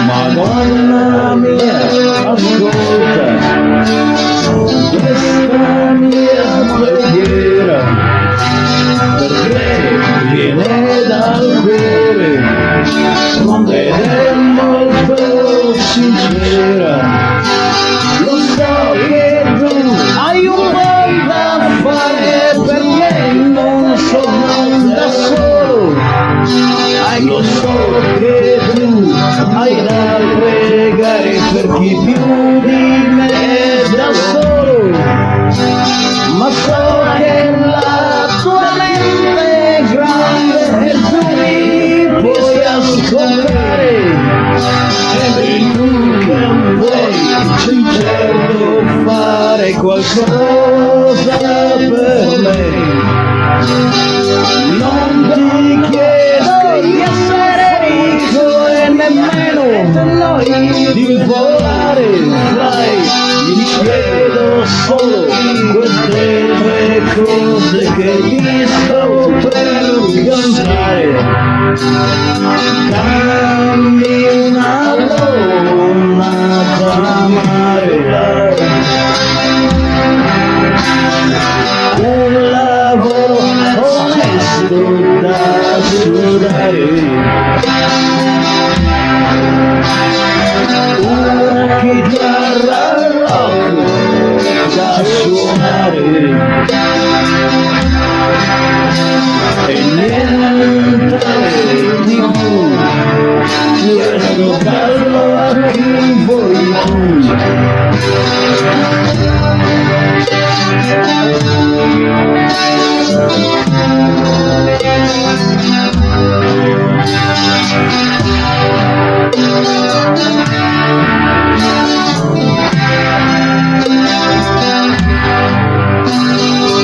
Madonna mia, ascolta questa mia preghiera, perché viene dal cuore ed è molto sincera. Lo so che tu hai un po' da fare perché non sono da solo. Lo so che tu hai da pregare per chi più di me è da solo, ma so che la tua mente è grande e tu mi puoi ascoltare, e tu che vuoi certo fare qualcosa per me. Non ti chiedo di essere ricco e nemmeno di volare, dai, ti chiedo solo queste tre cose che ti sto per cantare. Dammi una donna da amare, un lavoro onesto da sudare, una chitarra rock da suonare e niente di più. Il resto darlo a chi vuoi tu.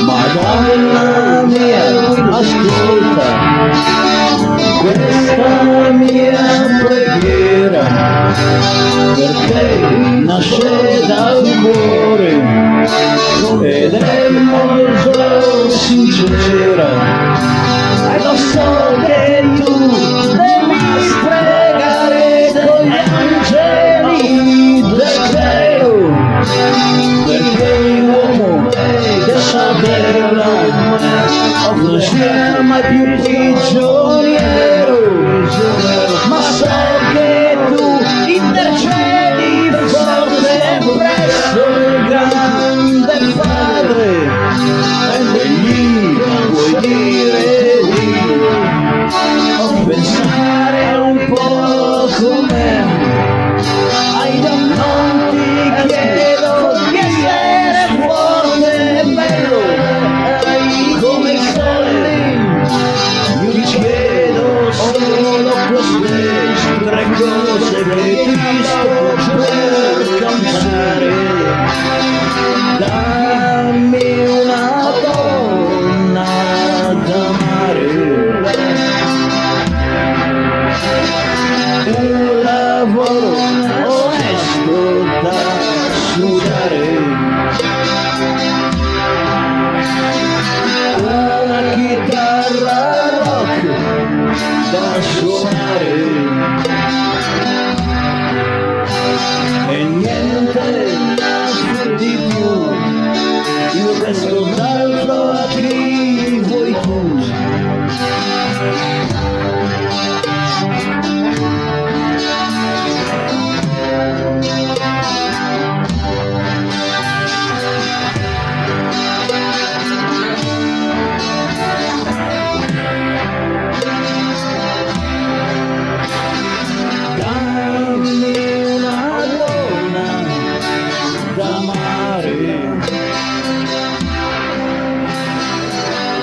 Madonna mia, ascolta questa mia preghiera, perché nasce dal cuore ed è molto sincera. Lo so che tu devi stregare con gli angeli del cielo, perché l'uomo che sa terra non sia mai più prigioniero, ma so che tu intercedi forte presso il grande Padre e gli puoi dire di pensare un po' come ai non ti chiedo di essere forte e bello come il sole, io ti chiedo solo queste tre cose che ti sto per cantare. Dammi una donna da amare, un lavoro onesto da sudare, una chitarra rock da suonare e niente di più. Il resto darlo a chi vuoi tu. Dammi una donna da amare,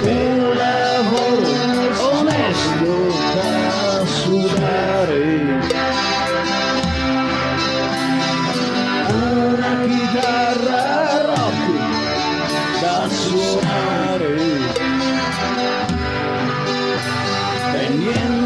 un lavoro onesto da sudare, una chitarra rock da suonare e niente